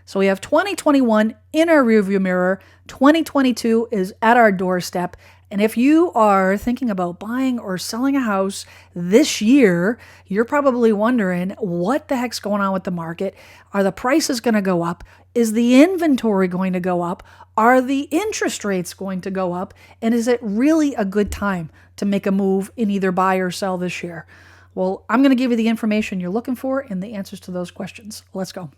So we have 2021 in our rearview mirror. 2022 is at our doorstep. And if you are thinking about buying or selling a house this year, you're probably wondering what the heck's going on with the market? Are the prices going to go up? Is the inventory going to go up? Are the interest rates going to go up? And is it really a good time to make a move in either buy or sell this year? Well, I'm going to give you the information you're looking for and the answers to those questions. Let's go.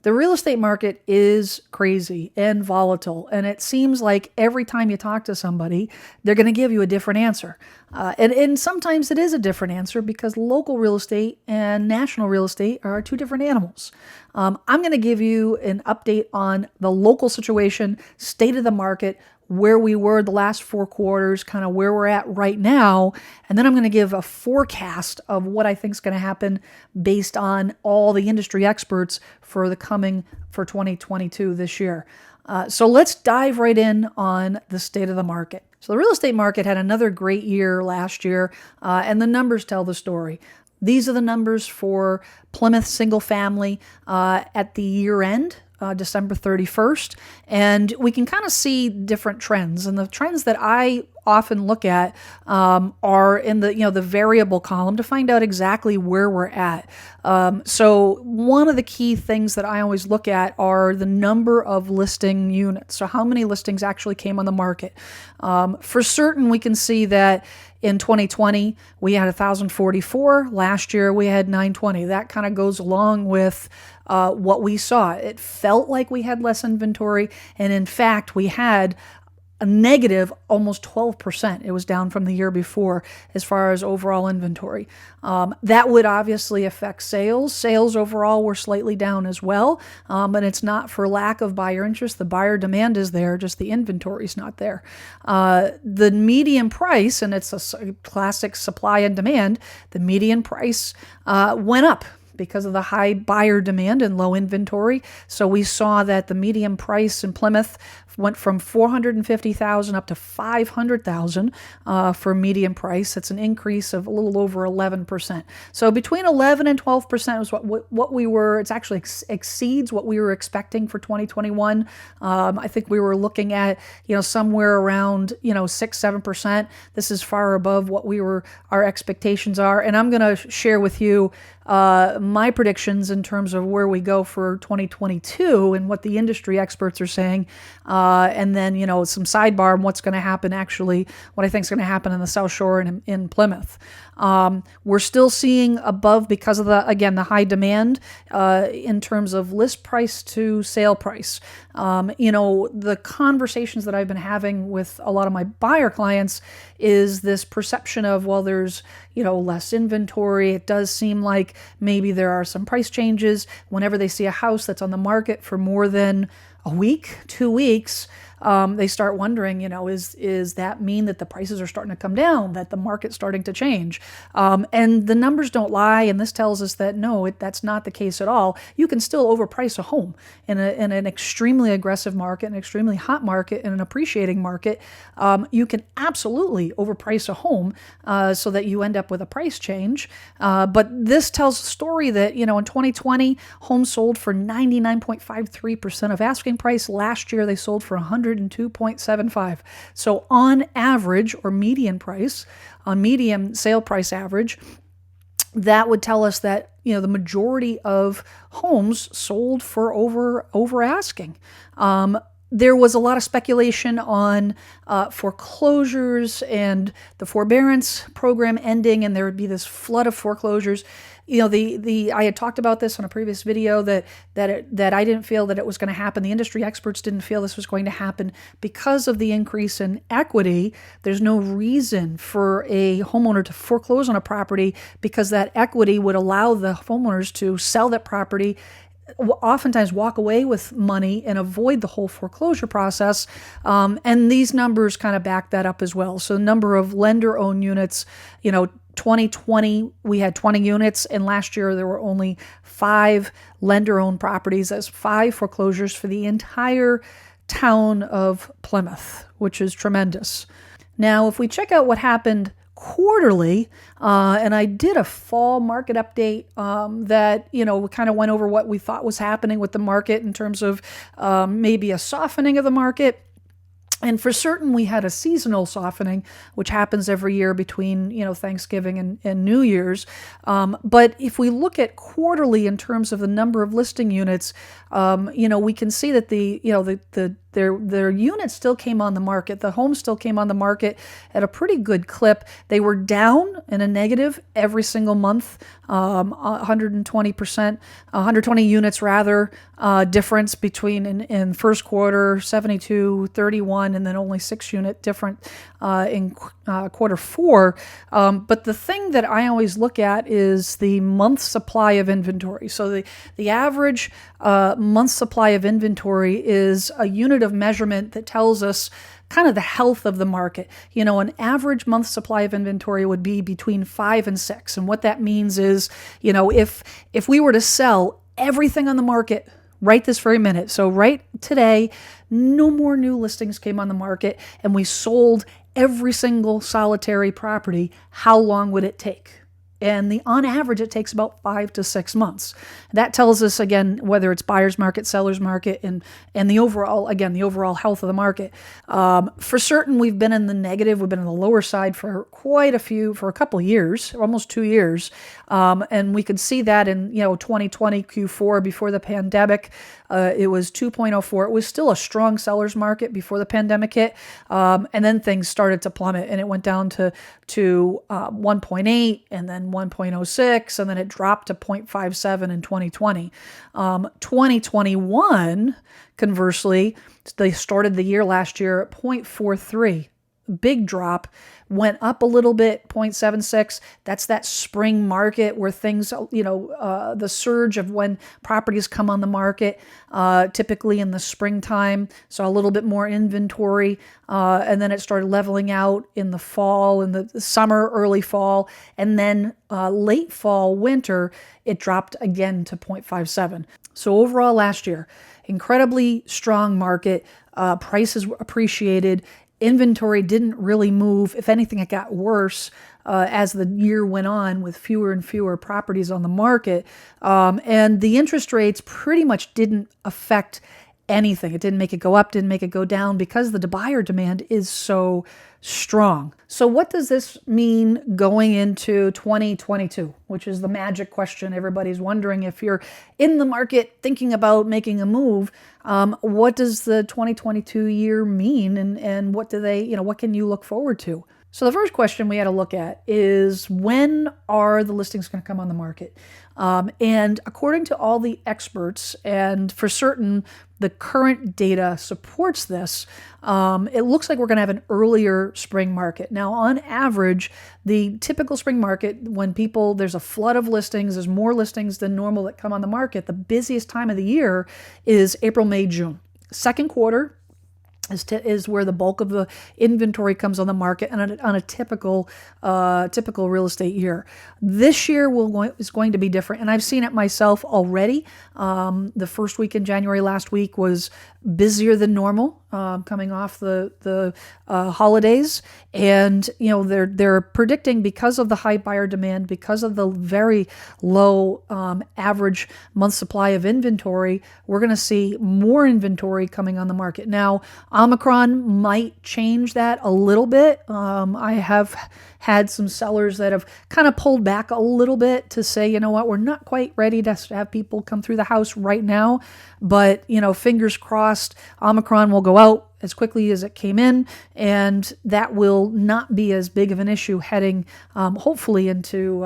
The real estate market is crazy and volatile, and it seems like every time you talk to somebody, they're going to give you a different answer. And sometimes it is a different answer because local real estate and national real estate are two different animals. I'm going to give you an update on the local situation, state of the market, where we were the last 4 quarters, kind of where we're at right now. And then I'm going to give a forecast of what I think is going to happen based on all the industry experts for 2022 this year. So let's dive right in on the state of the market. So the real estate market had another great year last year, and the numbers tell the story. These are the numbers for Plymouth single family at the year end. December 31st, and we can kind of see different trends. And the trends that I often look at are in the variable column to find out exactly where we're at. So one of the key things that I always look at are the number of listing units. So how many listings actually came on the market. For certain, we can see that in 2020, we had 1,044. Last year, we had 920. That kind of goes along with what we saw. It felt like we had less inventory, and in fact, we had a negative almost 12%. It was down from the year before as far as overall inventory. That would obviously affect sales. Sales overall were slightly down as well, but it's not for lack of buyer interest. The buyer demand is there, just the inventory is not there. The median price, and it's a classic supply and demand, the median price went up because of the high buyer demand and low inventory. So we saw that the median price in Plymouth went from $450,000 up to $500,000 for median price. That's an increase of a little over 11%. So between 11 and 12% is what we were. It's actually exceeds what we were expecting for 2021. I think we were looking at somewhere around 6-7%. This is far above what our expectations are, and I'm going to share with you my predictions in terms of where we go for 2022 and what the industry experts are saying. And then, some sidebar on what's going to happen actually, what I think is going to happen in the South Shore and in Plymouth. We're still seeing above because of the high demand in terms of list price to sale price. The conversations that I've been having with a lot of my buyer clients is this perception of, well, there's, less inventory. It does seem like maybe there are some price changes whenever they see a house that's on the market for more than a week, 2 weeks. They start wondering, is that mean that the prices are starting to come down, that the market's starting to change? And the numbers don't lie, and this tells us that no, that's not the case at all. You can still overprice a home in an extremely aggressive market, an extremely hot market, and an appreciating market. You can absolutely overprice a home so that you end up with a price change. But this tells a story that, in 2020, homes sold for 99.53% of asking price. Last year, they sold for 102.75. So on average, or median price, on median sale price average, that would tell us that the majority of homes sold for over asking. There was a lot of speculation on foreclosures and the forbearance program ending, and there would be this flood of foreclosures. I had talked about this on a previous video that I didn't feel that it was going to happen. The industry experts didn't feel this was going to happen because of the increase in equity. There's no reason for a homeowner to foreclose on a property because that equity would allow the homeowners to sell that property, oftentimes walk away with money and avoid the whole foreclosure process. And these numbers kind of back that up as well. So the number of lender-owned units, 2020, we had 20 units, and last year there were only 5 lender-owned properties. That's 5 foreclosures for the entire town of Plymouth, which is tremendous. Now, if we check out what happened quarterly, and I did a fall market update that, we kind of went over what we thought was happening with the market in terms of maybe a softening of the market. And for certain, we had a seasonal softening, which happens every year between, Thanksgiving and New Year's. But if we look at quarterly in terms of the number of listing units, we can see that their units still came on the market. The homes still came on the market at a pretty good clip. They were down in a negative every single month, 120%, 120 units rather, difference between in first quarter, 72, 31, and then only 6 unit different in quarter 4. But the thing that I always look at is the month supply of inventory. So the average month supply of inventory is a unit of measurement that tells us kind of the health of the market. An average month supply of inventory would be between 5 and 6. And what that means is, if we were to sell everything on the market right this very minute, so right today, no more new listings came on the market, and we sold every single solitary property, how long would it take? And on average, it takes about 5 to 6 months. That tells us, again, whether it's buyer's market, seller's market, and the overall health of the market. For certain, we've been in the negative. We've been on the lower side for for a couple of years, almost 2 years. And we could see that in, 2020 Q4 before the pandemic. It was 2.04. It was still a strong seller's market before the pandemic hit. And then things started to plummet, and it went down to 1.8 and then 1.06, and then it dropped to 0.57 in 2020. 2021, conversely, they started the year last year at 0.43. Big drop, went up a little bit, 0.76. That's that spring market where things, the surge of when properties come on the market, typically in the springtime, so a little bit more inventory, and then it started leveling out in the fall, in the summer, early fall, and then late fall, winter, it dropped again to 0.57. So overall last year, incredibly strong market, prices appreciated. Inventory didn't really move. If anything, it got worse as the year went on with fewer and fewer properties on the market. And the interest rates pretty much didn't affect anything. It didn't make it go up, didn't make it go down because the buyer demand is so strong. So what does this mean going into 2022, which is the magic question everybody's wondering if you're in the market thinking about making a move? What does the 2022 year mean, and what can you look forward to? So the first question we had to look at is, when are the listings going to come on the market? And according to all the experts, and for certain, the current data supports this, it looks like we're going to have an earlier spring market. Now, on average, the typical spring market, when there's a flood of listings, there's more listings than normal that come on the market, the busiest time of the year is April, May, June. Second quarter is where the bulk of the inventory comes on the market, and on a typical real estate year. This year is going to be different, and I've seen it myself already. The first week in January last week was busier than normal, coming off the holidays, and they're predicting, because of the high buyer demand, because of the very low average month supply of inventory, we're going to see more inventory coming on the market. Now, Omicron might change that a little bit. I have had some sellers that have kind of pulled back a little bit to say, you know what, we're not quite ready to have people come through the house right now, but fingers crossed, Omicron will go out as quickly as it came in, and that will not be as big of an issue heading hopefully into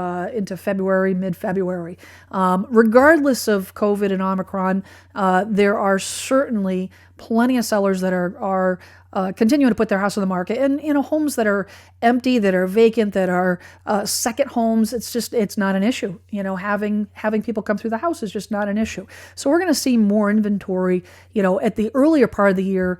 February, mid-February. Regardless of COVID and Omicron, there are certainly plenty of sellers that are continuing to put their house on the market, and homes that are empty, that are vacant, that are second homes. It's not an issue. Having people come through the house is just not an issue. So we're going to see more inventory, at the earlier part of the year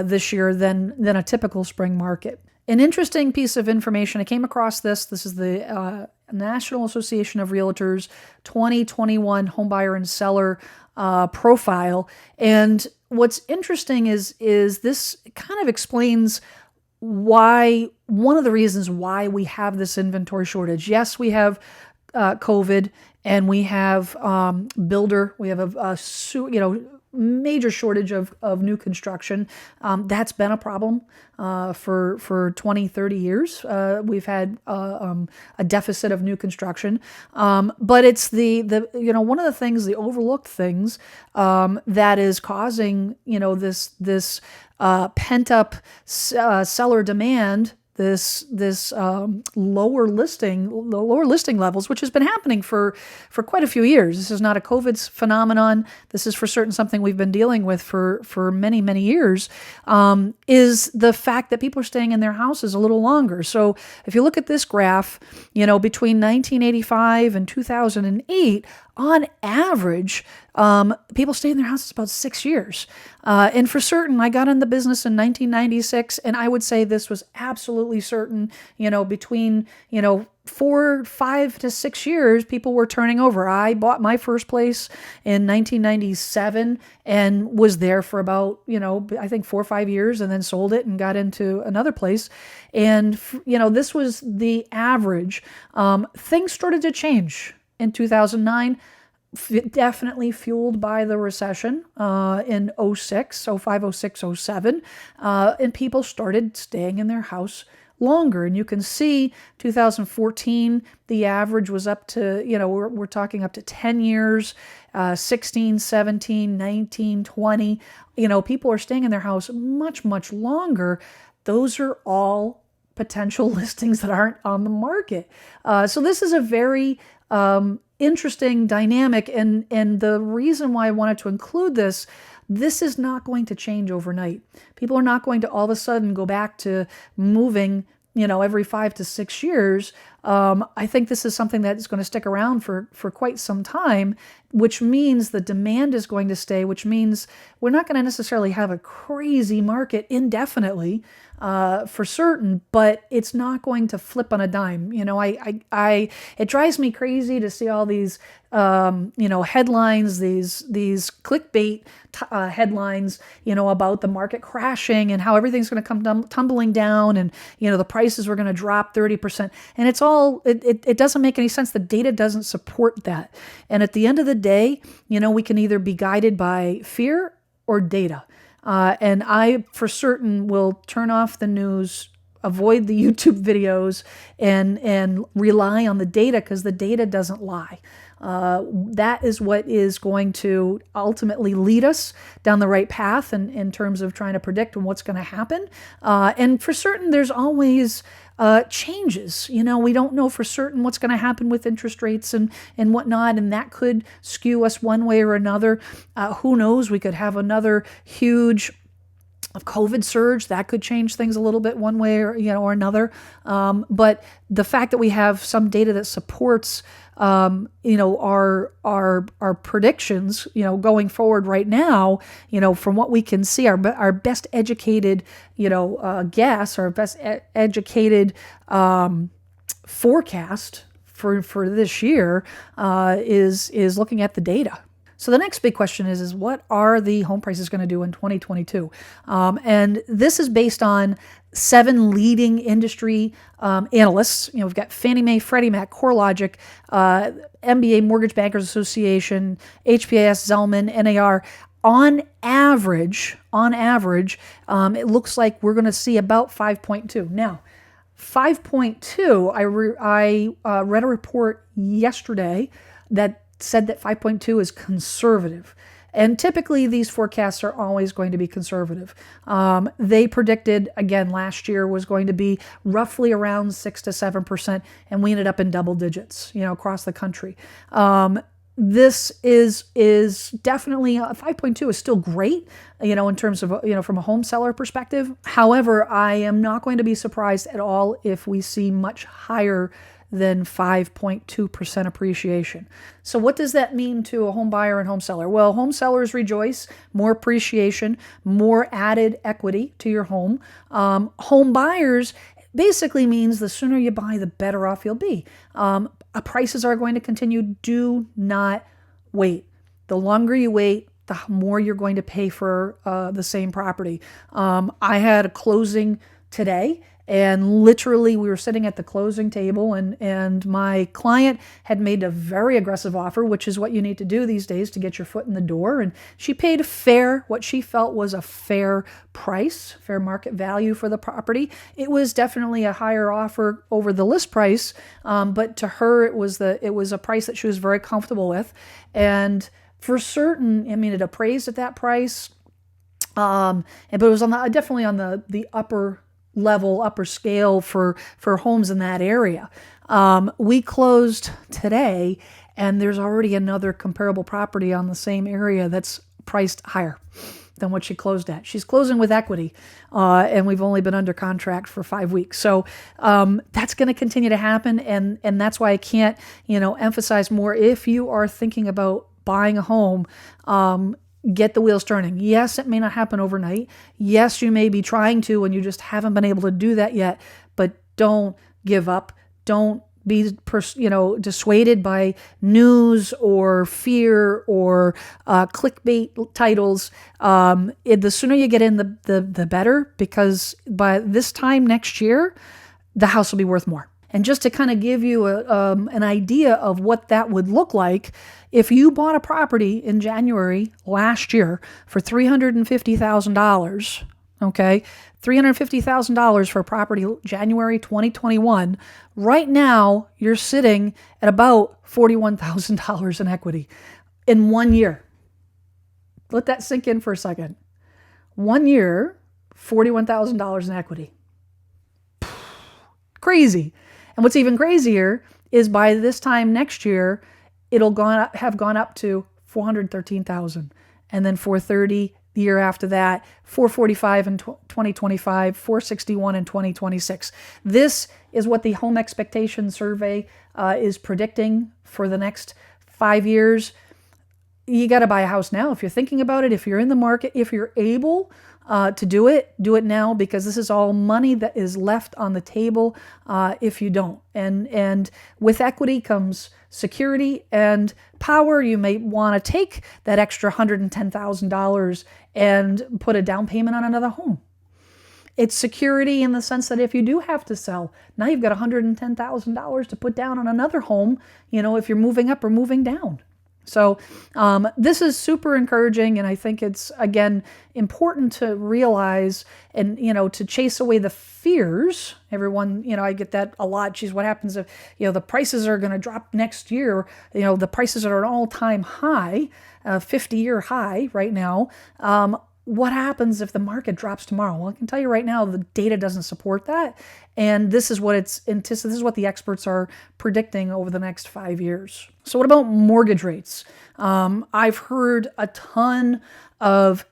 this year than a typical spring market. An interesting piece of information, I came across this. This is the National Association of Realtors 2021 homebuyer and seller profile. And what's interesting is this kind of explains why, one of the reasons why we have this inventory shortage. Yes, we have COVID, and we have builder. We have major shortage of new construction. That's been a problem for 20, 30 years. We've had a deficit of new construction. But it's the one of the things, the overlooked things that is causing, this pent up seller demand, this lower listing levels, which has been happening for quite a few years. This is not a COVID phenomenon. This is for certain something we've been dealing with for many, many years, is the fact that people are staying in their houses a little longer. So if you look at this graph, between 1985 and 2008, on average, people stay in their houses about 6 years. And for certain, I got in the business in 1996, and I would say this was absolutely certain, between, 4, 5 to 6 years, people were turning over. I bought my first place in 1997 and was there for about, I think 4 or 5 years, and then sold it and got into another place. And, this was the average. Things started to change in 2009, definitely fueled by the recession in 06, 05, 06, 07, and people started staying in their house longer. And you can see 2014, the average was up to, we're talking up to 10 years, 16, 17, 19, 20. People are staying in their house much, much longer. Those are all potential listings that aren't on the market. So this is a very interesting dynamic, and the reason why I wanted to include this is not going to change overnight. People are not going to all of a sudden go back to moving, every 5 to 6 years. I think this is something that is going to stick around for quite some time, which means the demand is going to stay, which means we're not going to necessarily have a crazy market indefinitely, for certain, but it's not going to flip on a dime. It drives me crazy to see all these, headlines, these clickbait headlines, about the market crashing and how everything's going to come tumbling down, and the prices were going to drop 30%. And it's all it doesn't make any sense. The data doesn't support that. And at the end of the day, we can either be guided by fear or data. And I, for certain, will turn off the news, avoid the YouTube videos, and rely on the data, because the data doesn't lie. That is what is going to ultimately lead us down the right path in terms of trying to predict what's going to happen. And for certain, there's always changes. We don't know for certain what's going to happen with interest rates and whatnot, and that could skew us one way or another. Who knows? We could have another huge COVID surge that could change things a little bit one way or another. But the fact that we have some data that supports our predictions, going forward right now, from what we can see, our best educated, guess, our best educated forecast for this year is looking at the data. So the next big question is what are the home prices going to do in 2022? And this is based on 7 leading industry analysts. We've got Fannie Mae, Freddie Mac, CoreLogic, MBA Mortgage Bankers Association, HPAS, Zelman, NAR. On average, it looks like we're going to see about 5.2. Now, 5.2, I read a report yesterday that said that 5.2 is conservative. And typically these forecasts are always going to be conservative. They predicted, again, last year was going to be roughly around 6 to 7%, and we ended up in double digits, across the country. This is definitely 5.2 is still great, in terms of, from a home seller perspective. However, I am not going to be surprised at all if we see much higher than 5.2% appreciation. So what does that mean to a home buyer and home seller? Well, home sellers rejoice, more appreciation, more added equity to your home. Home buyers, basically means the sooner you buy, the better off you'll be. Prices are going to continue. Do not wait. The longer you wait, the more you're going to pay for the same property. I had a closing today, and literally we were sitting at the closing table, and my client had made a very aggressive offer, which is what you need to do these days to get your foot in the door. And she paid what she felt was a fair price, fair market value for the property. It was definitely a higher offer over the list price, but to her it was a price that she was very comfortable with. And for certain, I mean, it appraised at that price, but it was definitely on the upper level, upper scale for homes in that area. We closed today, and there's already another comparable property on the same area that's priced higher than what she closed at. She's closing with equity, and we've only been under contract for 5 weeks. So that's going to continue to happen, and that's why I can't emphasize more. If you are thinking about buying a home, get the wheels turning. Yes, it may not happen overnight. Yes, you may be trying to and you just haven't been able to do that yet, but don't give up. Don't be dissuaded by news or fear or clickbait titles. The sooner you get in, the better, because by this time next year, the house will be worth more. And just to kind of give you an idea of what that would look like, if you bought a property in January last year for $350,000, okay, $350,000 for a property January 2021, right now you're sitting at about $41,000 in equity in 1 year. Let that sink in for a second. 1 year, $41,000 in equity. Crazy. And what's even crazier is by this time next year, it'll have gone up to $413,000, and then $430,000 the year after that, $445,000 in 2025, $461,000 in 2026. This is what the Home Expectation Survey is predicting for the next 5 years. You got to buy a house now if you're thinking about it. If you're in the market, if you're able to do it now, because this is all money that is left on the table if you don't. And with equity comes security and power. You may want to take that extra $110,000 and put a down payment on another home. It's security in the sense that if you do have to sell, now you've got $110,000 to put down on another home, if you're moving up or moving down. So this is super encouraging, and I think it's, again, important to realize and, to chase away the fears. Everyone, I get that a lot. Geez, what happens if, the prices are going to drop next year? The prices are at an all-time high, 50-year high right now. What happens if the market drops tomorrow? Well, I can tell you right now, the data doesn't support that. And this is what this is what the experts are predicting over the next 5 years. So what about mortgage rates? I've heard a ton of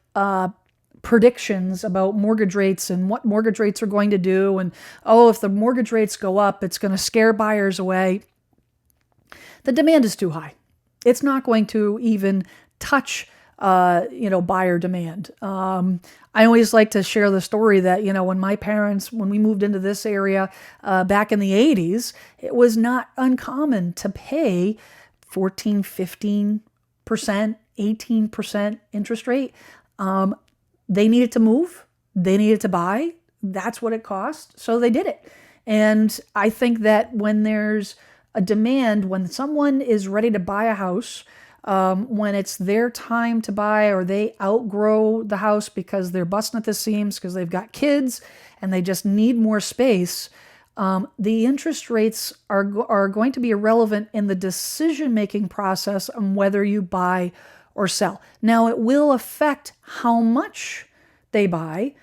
predictions about mortgage rates and what mortgage rates are going to do. And, if the mortgage rates go up, it's going to scare buyers away. The demand is too high. It's not going to even touch buyer demand. I always like to share the story that, when my parents, when we moved into this area back in the 80s, it was not uncommon to pay 14, 15%, 18% interest rate. They needed to move. They needed to buy. That's what it cost. So they did it. And I think that when there's a demand, when someone is ready to buy a house, when it's their time to buy, or they outgrow the house because they're busting at the seams because they've got kids and they just need more space, the interest rates are going to be irrelevant in the decision-making process on whether you buy or sell. Now, it will affect how much they buy.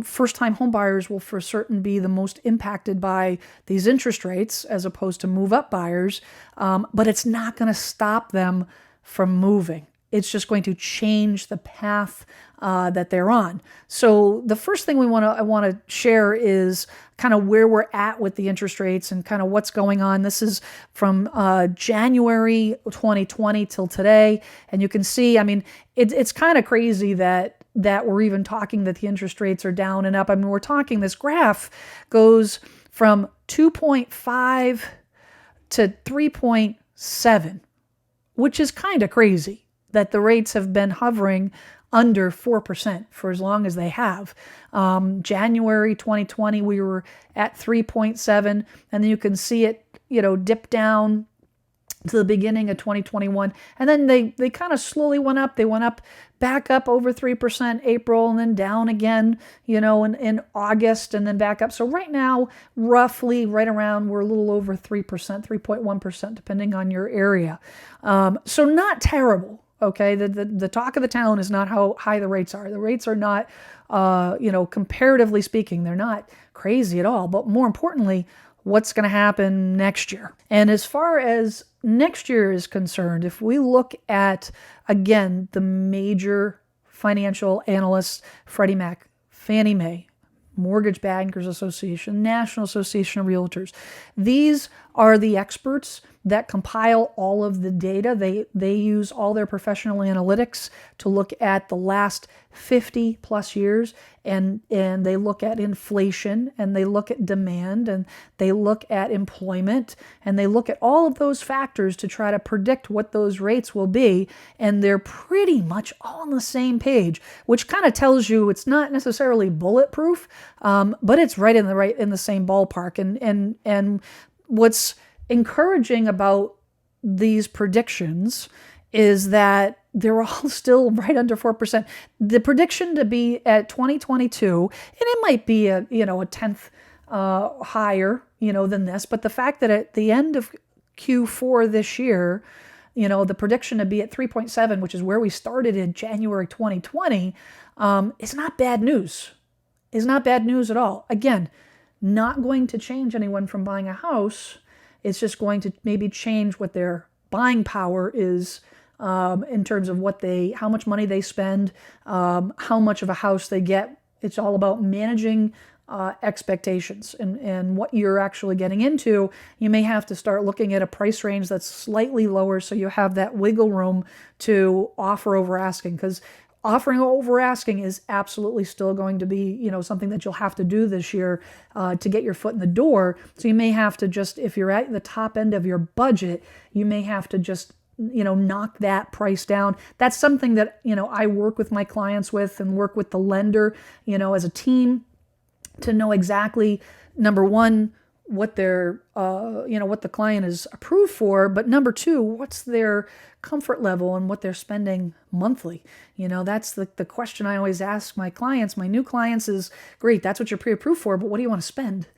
First-time home buyers will for certain be the most impacted by these interest rates as opposed to move-up buyers, but it's not going to stop them from moving. It's just going to change the path that they're on. So the first thing I want to share is kind of where we're at with the interest rates and kind of what's going on. This is from January 2020 till today, and you can see, it's kind of crazy that that we're even talking that the interest rates are down and up. I mean, we're talking this graph goes from 2.5 to 3.7, which is kind of crazy that the rates have been hovering under 4% for as long as they have. January 2020, we were at 3.7, and then you can see it, dip down to the beginning of 2021. And then they kind of slowly went up. They went up back up over 3% April, and then down again, in August, and then back up. So right now, roughly right around, we're a little over 3%, 3.1%, depending on your area. So not terrible. Okay. The talk of the town is not how high the rates are. The rates are not, comparatively speaking, they're not crazy at all. But more importantly, what's going to happen next year? And as far as next year is concerned, if we look at, again, the major financial analysts, Freddie Mac, Fannie Mae, Mortgage Bankers Association, National Association of Realtors, these are the experts that compile all of the data. They use all their professional analytics to look at the last 50 plus years, and they look at inflation, and they look at demand, and they look at employment, and they look at all of those factors to try to predict what those rates will be. And they're pretty much all on the same page, which kind of tells you it's not necessarily bulletproof, but it's right in the same ballpark. And what's encouraging about these predictions is that they're all still right under 4%. The prediction to be at 2022, and it might be a tenth higher, than this, but the fact that at the end of Q4 this year, the prediction to be at 3.7, which is where we started in January 2020, is not bad news. Is not bad news at all. Again, not going to change anyone from buying a house. It's just going to maybe change what their buying power is, in terms of how much money they spend, how much of a house they get. It's all about managing expectations and what you're actually getting into. You may have to start looking at a price range that's slightly lower, so you have that wiggle room to offer over asking, because offering over asking is absolutely still going to be, something that you'll have to do this year to get your foot in the door. So you may have to just, if you're at the top end of your budget, you may have to just, knock that price down. That's something that, I work with my clients with, and work with the lender, as a team, to know exactly, number one, what their, what the client is approved for, but number two, what's their comfort level and what they're spending monthly. That's the question I always ask my clients, my new clients, is great, that's what you're pre-approved for, but what do you want to spend?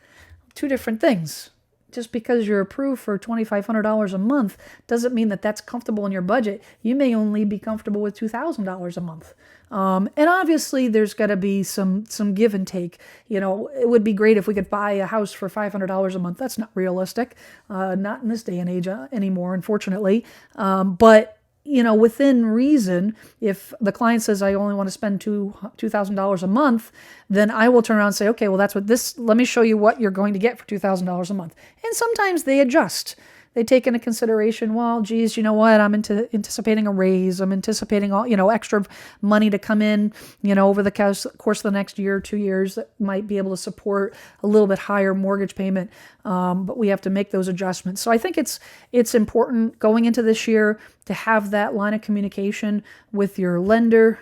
Two different things. Just because you're approved for $2,500 a month doesn't mean that that's comfortable in your budget. You may only be comfortable with $2,000 a month. And obviously there's got to be some give and take. It would be great if we could buy a house for $500 a month. That's not realistic. Not in this day and age anymore, unfortunately. But within reason, if the client says, I only want to spend $2,000 a month, then I will turn around and say, okay, well, let me show you what you're going to get for $2,000 a month. And sometimes they adjust. They take into consideration, well, geez, you know what? I'm anticipating a raise. I'm anticipating all, extra money to come in, over the course of the next year or 2 years that might be able to support a little bit higher mortgage payment. But we have to make those adjustments. So I think it's important going into this year to have that line of communication with your lender,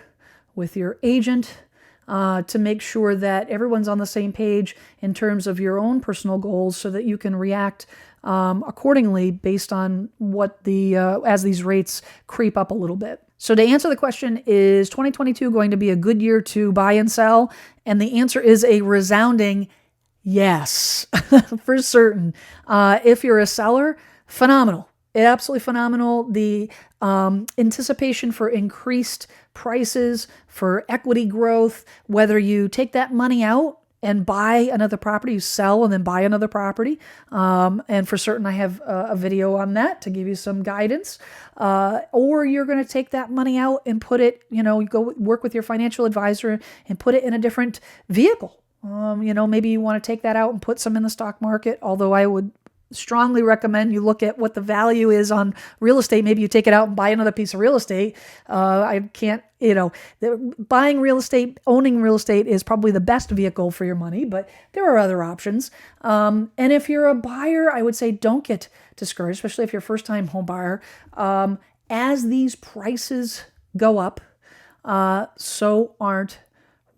with your agent, to make sure that everyone's on the same page in terms of your own personal goals, so that you can react accordingly based on what as these rates creep up a little bit. So to answer the question, is 2022 going to be a good year to buy and sell? And the answer is a resounding yes, for certain. If you're a seller, phenomenal. Absolutely phenomenal. The anticipation for increased prices, for equity growth, whether you take that money out and buy another property, you sell and then buy another property. And for certain, I have a video on that to give you some guidance. Or you're going to take that money out and put it, you go work with your financial advisor and put it in a different vehicle. Maybe you want to take that out and put some in the stock market, although I would strongly recommend you look at what the value is on real estate. Maybe you take it out and buy another piece of real estate. I can't, buying real estate, owning real estate is probably the best vehicle for your money, but there are other options. And if you're a buyer, I would say don't get discouraged, especially if you're a first-time home buyer. As these prices go up, so aren't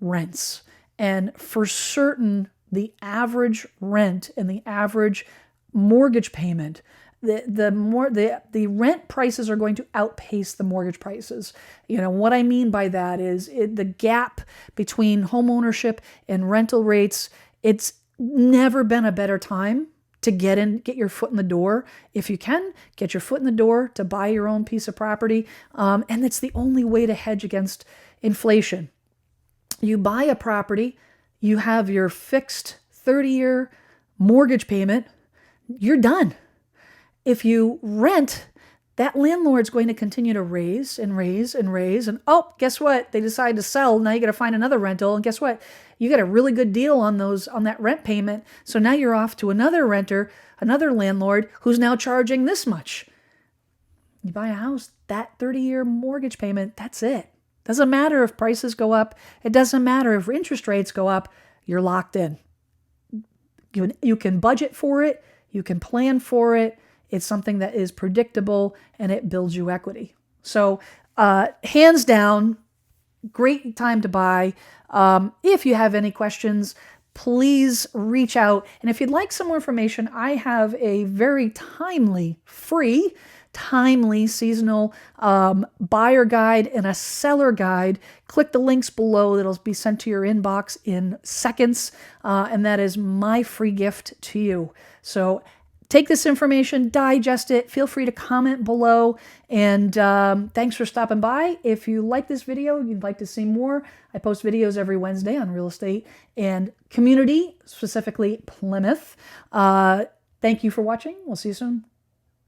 rents. And for certain, the average rent and the average mortgage payment, the rent prices are going to outpace the mortgage prices. What I mean by that is the gap between home ownership and rental rates. It's never been a better time to get your foot in the door. If you can, get your foot in the door to buy your own piece of property. And it's the only way to hedge against inflation. You buy a property, you have your fixed 30-year mortgage payment, you're done. If you rent, that landlord's going to continue to raise and raise and raise. And guess what? They decide to sell. Now you got to find another rental. And guess what? You got a really good deal on that rent payment. So now you're off to another renter, another landlord who's now charging this much. You buy a house, that 30-year mortgage payment, that's it. Doesn't matter if prices go up. It doesn't matter if interest rates go up. You're locked in. You can budget for it. You can plan for it. It's something that is predictable and it builds you equity. So hands down, great time to buy. If you have any questions, please reach out. And if you'd like some more information, I have a very timely seasonal buyer guide and a seller guide. Click the links below. It'll be sent to your inbox in seconds. And that is my free gift to you. So take this information, digest it. Feel free to comment below. And thanks for stopping by. If you like this video, you'd like to see more, I post videos every Wednesday on real estate and community, specifically Plymouth. Thank you for watching. We'll see you soon.